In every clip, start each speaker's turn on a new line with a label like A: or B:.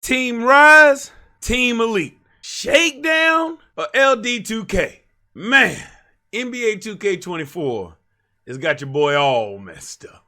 A: Team Rise, Team Elite, Shakedown, or LD2K? Man, NBA 2K24 has got your boy all messed up.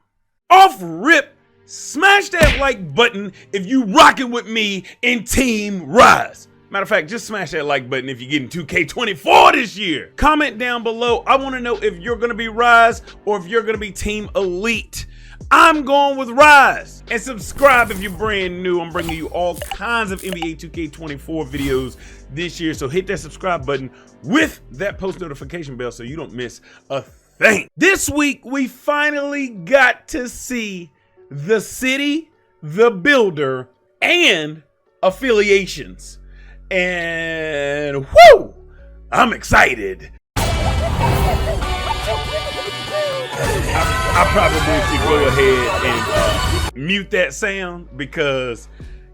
A: Off rip, smash that like button if you rocking with me in Team Rise. Matter of fact, just smash that like button if you're getting 2K24 this year. Comment down below. I want to know if you're going to be Rise or if you're going to be Team Elite. I'm going with Rise. And subscribe if you're brand new. I'm bringing you all kinds of NBA 2K24 videos this year. So hit that subscribe button with that post notification bell so you don't miss a thing. This week, we finally got to see the city, the builder, and affiliations. And whoo, I'm excited. I probably should go ahead and mute that sound because,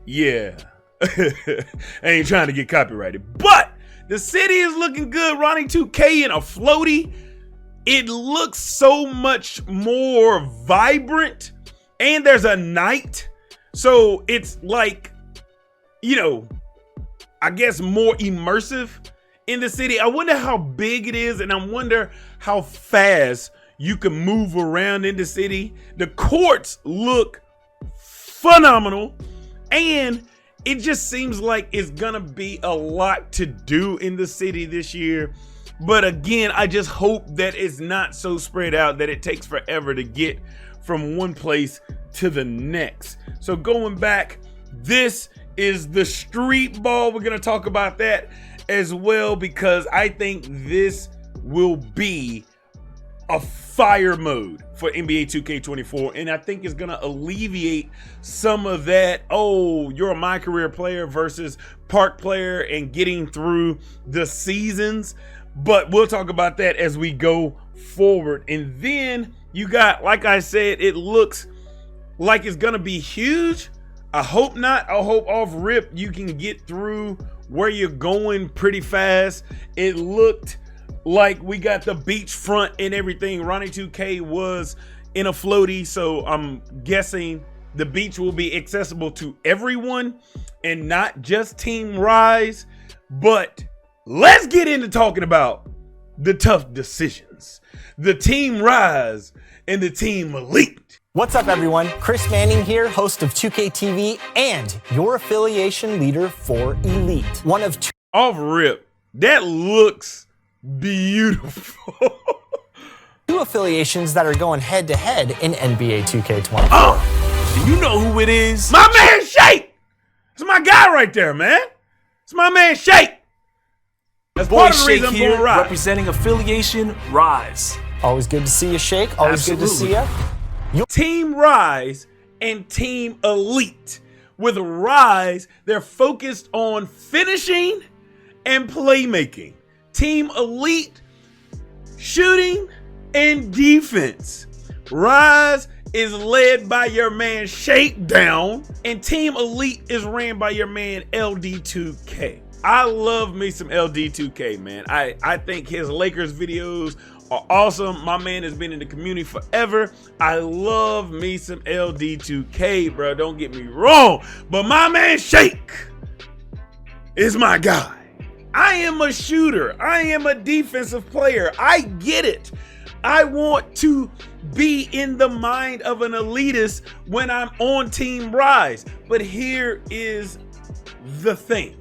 A: yeah, I ain't trying to get copyrighted. But the city is looking good. Ronnie 2K in a floaty. It looks so much more vibrant. And there's a night. So it's like, you know, I guess more immersive in the city. I wonder how big it is, and I wonder how fast you can move around in the city. The courts look phenomenal, and it just seems like it's gonna be a lot to do in the city this year. But again, I just hope that it's not so spread out that it takes forever to get from one place to the next. So going back, this is the street ball. We're gonna talk about that as well because I think this will be a fire mode for NBA 2K24, and I think it's gonna alleviate some of that, oh, you're a my career player versus park player and getting through the seasons. But we'll talk about that as we go forward. And then you got, like I said, it looks like it's gonna be huge. I hope not. I hope off rip you can get through where you're going pretty fast. It looked like we got the beachfront and everything. Ronnie 2K was in a floaty, so I'm guessing the beach will be accessible to everyone and not just Team Rise. But let's get into talking about the tough decisions. The Team Rise and the Team Elite.
B: What's up, everyone? Chris Manning here, host of 2K TV and your affiliation leader for Elite. One of two.
A: Off rip, that looks beautiful.
B: Two affiliations that are going head to head in NBA 2K24.
A: Oh, do you know who it is? My man Shake. It's my guy right there, man. It's my man Shake. That's part of the reason I'm going Rise.
C: Representing affiliation Rise.
B: Always good to see you, Shake. Always good to see you.
A: Team Rise and Team Elite. With Rise, they're focused on finishing and playmaking. Team Elite, shooting and defense. Rise is led by your man Shakedown, and Team Elite is ran by your man LD2K. I love me some LD2K, man. I think his Lakers videos are awesome. My man has been in the community forever. I love me some LD2K, bro. Don't get me wrong. But my man Shake is my guy. I am a shooter. I am a defensive player. I get it. I want to be in the mind of an elitist when I'm on Team Rise. But here is the thing.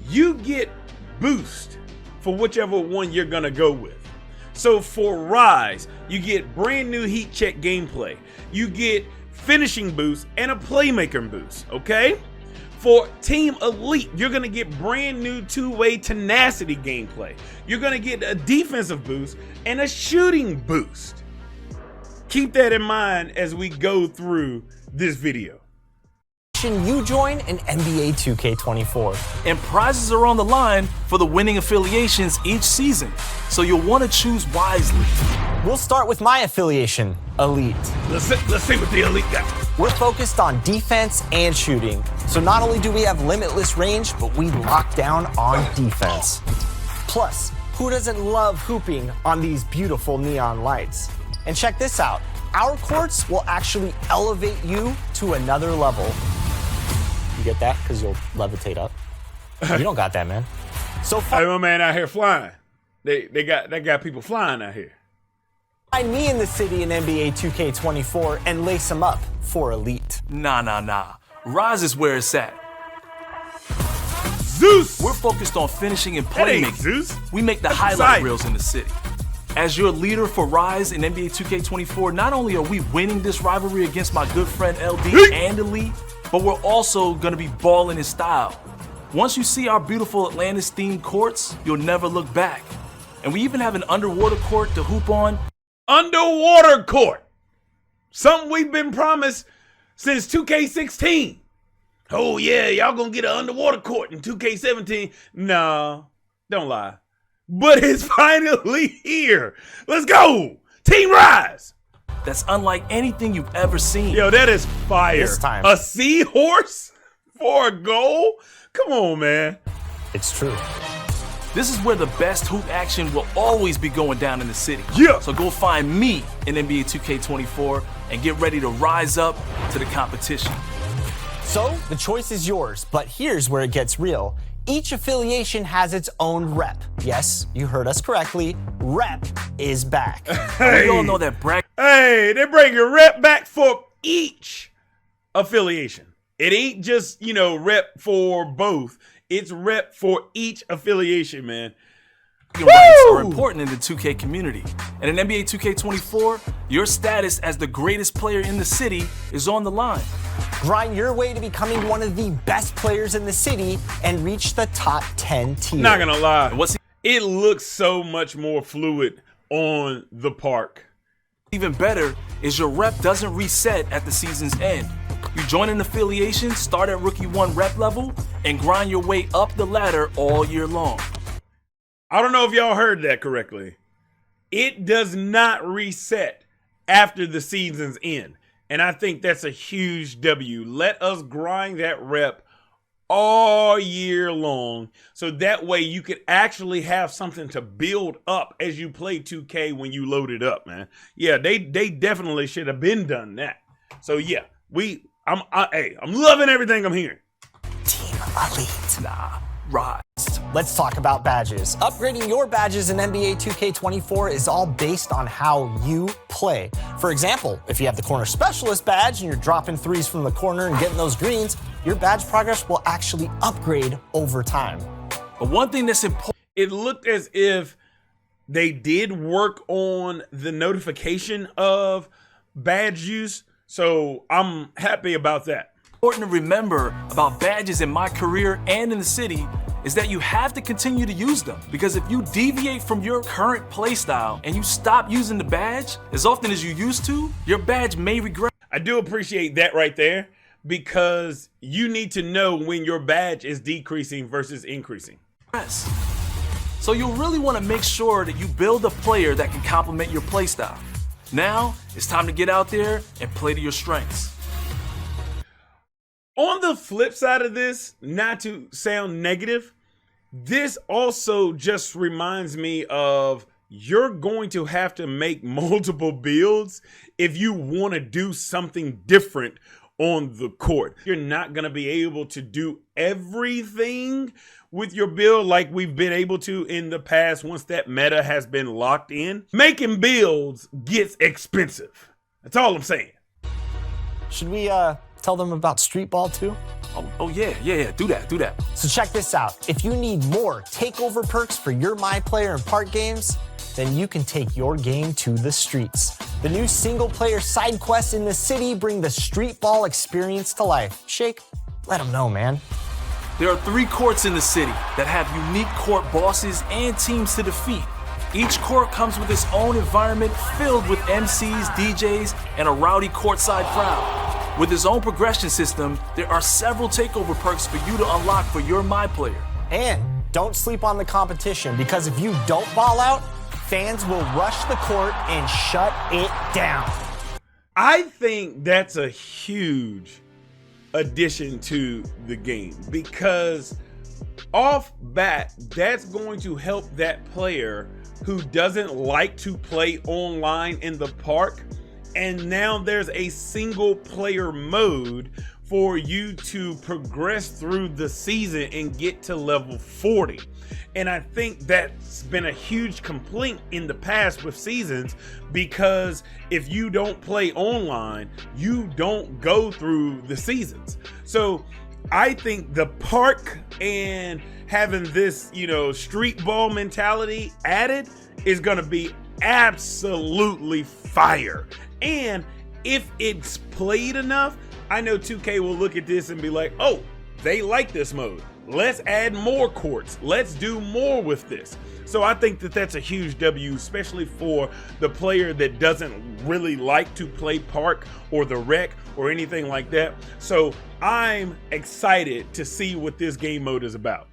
A: You get boost for whichever one you're gonna go with. So for Rise, you get brand new heat check gameplay. You get finishing boost and a playmaker boost, okay? For Team Elite, you're gonna get brand new two-way tenacity gameplay. You're gonna get a defensive boost and a shooting boost. Keep that in mind as we go through this video.
B: You join in NBA 2K24.
C: And prizes are on the line for the winning affiliations each season, so you'll want to choose wisely.
B: We'll start with my affiliation, Elite.
A: Let's see what the Elite got.
B: We're focused on defense and shooting. So not only do we have limitless range, but we lock down on defense. Plus, who doesn't love hooping on these beautiful neon lights? And check this out. Our courts will actually elevate you to another level. You get that? Because you'll levitate up. You don't got that, man. So
A: Hey, my man out here flying. They got people flying out here.
B: find me in the city in NBA 2K24 and lace them up for Elite.
C: Nah. Rise is where it's at.
A: Zeus!
C: We're focused on finishing and
A: That ain't
C: playmaking.
A: Zeus.
C: We make the
A: That's
C: highlight
A: Poseidon.
C: reels in the city. As your leader for Rise in NBA 2K24, not only are we winning this rivalry against my good friend LD and Elite, but we're also gonna be balling in style. Once you see our beautiful Atlantis-themed courts, you'll never look back. And we even have an underwater court to hoop on.
A: Underwater court. Something we've been promised since 2K16. Oh yeah, y'all gonna get an underwater court in 2K17. No, don't lie. But it's finally here. Let's go. Team Rise.
C: That's unlike anything you've ever seen.
A: Yo, that is fire.
B: This time.
A: A seahorse for a goal? Come on, man.
B: It's true.
C: This is where the best hoop action will always be going down in the city.
A: Yeah.
C: So go find me in NBA 2K24 and get ready to rise up to the competition.
B: So the choice is yours, but here's where it gets real. Each affiliation has its own rep. Yes, you heard us correctly. Rep is back.
C: We all know that
A: Hey, they bring your rep back for each affiliation. It ain't just, rep for both. It's rep for each affiliation, man.
C: bragging rights are important in the 2K community. And in NBA 2K24, your status as the greatest player in the city is on the line.
B: Grind your way to becoming one of the best players in the city and reach the top 10 tier.
A: Not gonna lie,
C: What's
A: it looks so much more fluid on the park.
C: even better is your rep doesn't reset at the season's end. You join an affiliation, start at Rookie 1 rep level, and grind your way up the ladder all year long.
A: I don't know if y'all heard that correctly. It does not reset after the season's end. And I think that's a huge W. Let us grind that rep all year long, so that way you could actually have something to build up as you play 2K when you load it up, man. Yeah, they definitely should have been done that. So yeah, I'm loving everything I'm hearing.
B: Team Elite.
C: Nah, Rise.
B: Let's talk about badges. Upgrading your badges in NBA 2K24 is all based on how you play. For example, if you have the corner specialist badge and you're dropping threes from the corner and getting those greens, your badge progress will actually upgrade over time.
C: But one thing that's important,
A: It looked as if they did work on the notification of badge use, so I'm happy about that.
C: to remember about badges in my career and in the city is that you have to continue to use them. Because if you deviate from your current playstyle and you stop using the badge as often as you used to, your badge may regress.
A: I do appreciate that right there, because you need to know when your badge is decreasing versus increasing.
C: So you'll really want to make sure that you build a player that can complement your playstyle. Now, it's time to get out there and play to your strengths.
A: On the flip side of this, not to sound negative, this also just reminds me of you're going to have to make multiple builds if you want to do something different on the court. You're not going to be able to do everything with your build like we've been able to in the past once that meta has been locked in. Making builds gets expensive. That's all I'm saying.
B: Should we tell them about Street Ball too?
C: Oh yeah, do that.
B: So check this out. If you need more takeover perks for your My Player and Park games, then you can take your game to the streets. The new single-player side quests in the city bring the Street Ball experience to life. Shake, let them know, man.
C: There are 3 courts in the city that have unique court bosses and teams to defeat. Each court comes with its own environment filled with MCs, DJs, and a rowdy courtside crowd. With its own progression system, there are several takeover perks for you to unlock for your My Player.
B: And don't sleep on the competition, because if you don't ball out, fans will rush the court and shut it down.
A: I think that's a huge addition to the game, because off bat, that's going to help that player who doesn't like to play online in the park. And now there's a single player mode for you to progress through the season and get to level 40. And I think that's been a huge complaint in the past with seasons, because if you don't play online, you don't go through the seasons. So I think the park and having this, street ball mentality added is going to be absolutely fire. And if it's played enough, I know 2K will look at this and be like, oh, they like this mode. Let's add more courts. Let's do more with this. So I think that that's a huge W, especially for the player that doesn't really like to play park or the rec or anything like that. So I'm excited to see what this game mode is about.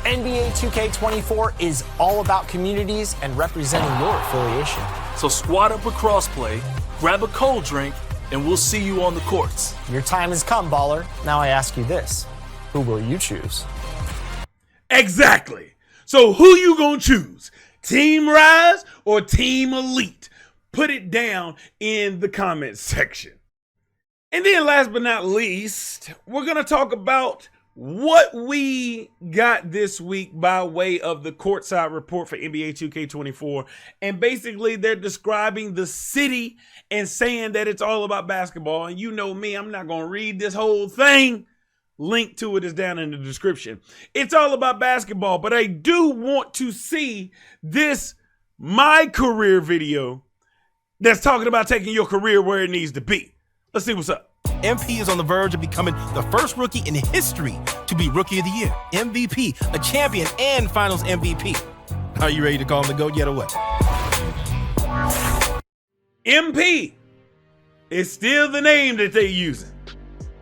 B: NBA 2K24 is all about communities and representing your affiliation.
C: So squad up a crossplay, grab a cold drink, and we'll see you on the courts.
B: Your time has come, baller. Now I ask you this. Who will you choose?
A: Exactly. So who you gonna choose? Team Rise or Team Elite? Put it down in the comments section. And then last but not least, we're gonna talk about what we got this week by way of the Courtside Report for NBA 2K24. And basically they're describing the city and saying that it's all about basketball. And you know me, I'm not gonna read this whole thing. Link to it is down in the description. It's all about basketball, but I do want to see this my career video that's talking about taking your career where it needs to be. Let's see what's up.
D: MP is on the verge of becoming the first rookie in history to be Rookie of the Year, MVP, a champion, and Finals MVP. Are you ready to call him the GOAT yet or what?
A: MP is still the name that they're using.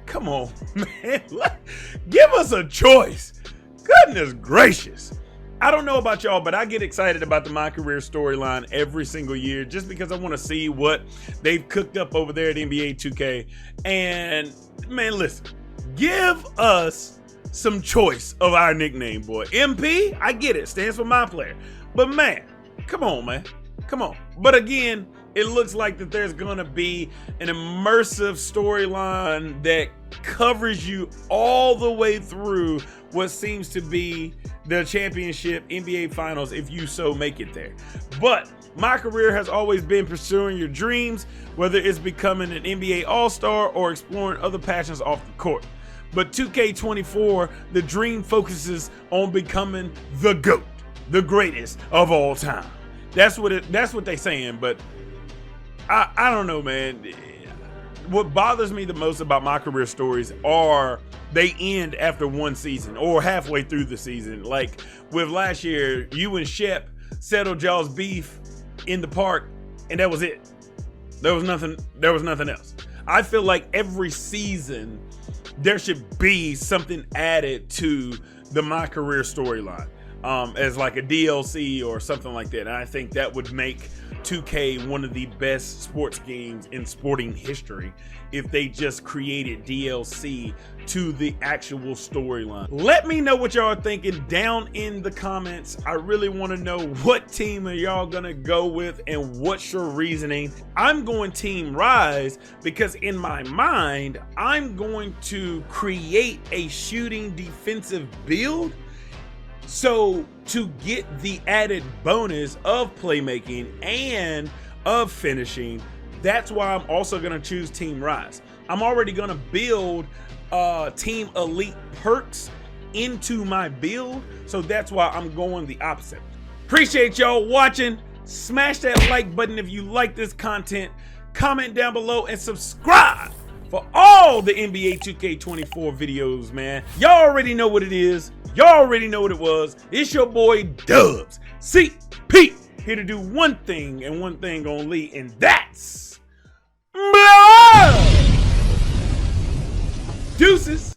A: Come on, man. Give us a choice. Goodness gracious. I don't know about y'all, but I get excited about the My Career storyline every single year just because I want to see what they've cooked up over there at NBA 2K. And man, listen, give us some choice of our nickname, boy. MP, I get it, stands for my player. But man, come on, man. Come on. But again, it looks like that there's gonna be an immersive storyline that covers you all the way through what seems to be the championship NBA finals if you so make it there. But my career has always been pursuing your dreams, whether it's becoming an NBA All-Star or exploring other passions off the court. But 2K24, the dream focuses on becoming the GOAT, the greatest of all time. That's what they're saying, but I don't know, man. What bothers me the most about my career stories are they end after one season or halfway through the season. Like with last year, you and Shep settled y'all's beef in the park, and that was it. There was nothing else. I feel like every season there should be something added to the My Career storyline. As like a DLC or something like that. And I think that would make 2K one of the best sports games in sporting history if they just created DLC to the actual storyline. Let me know what y'all are thinking down in the comments. I really want to know what team are y'all gonna go with and what's your reasoning. I'm going Team Rise because in my mind, I'm going to create a shooting defensive build. So to get the added bonus of playmaking and of finishing, that's why I'm also going to choose Team Rise. I'm already going to build Team Elite perks into my build, so that's why I'm going the opposite. Appreciate y'all watching. Smash that like button if you like this content. Comment down below and subscribe for all the NBA 2K24 videos, man. Y'all already know what it is. Y'all already know what it was. It's your boy Dubs, CP, here to do one thing and one thing only, and that's blow up. Deuces.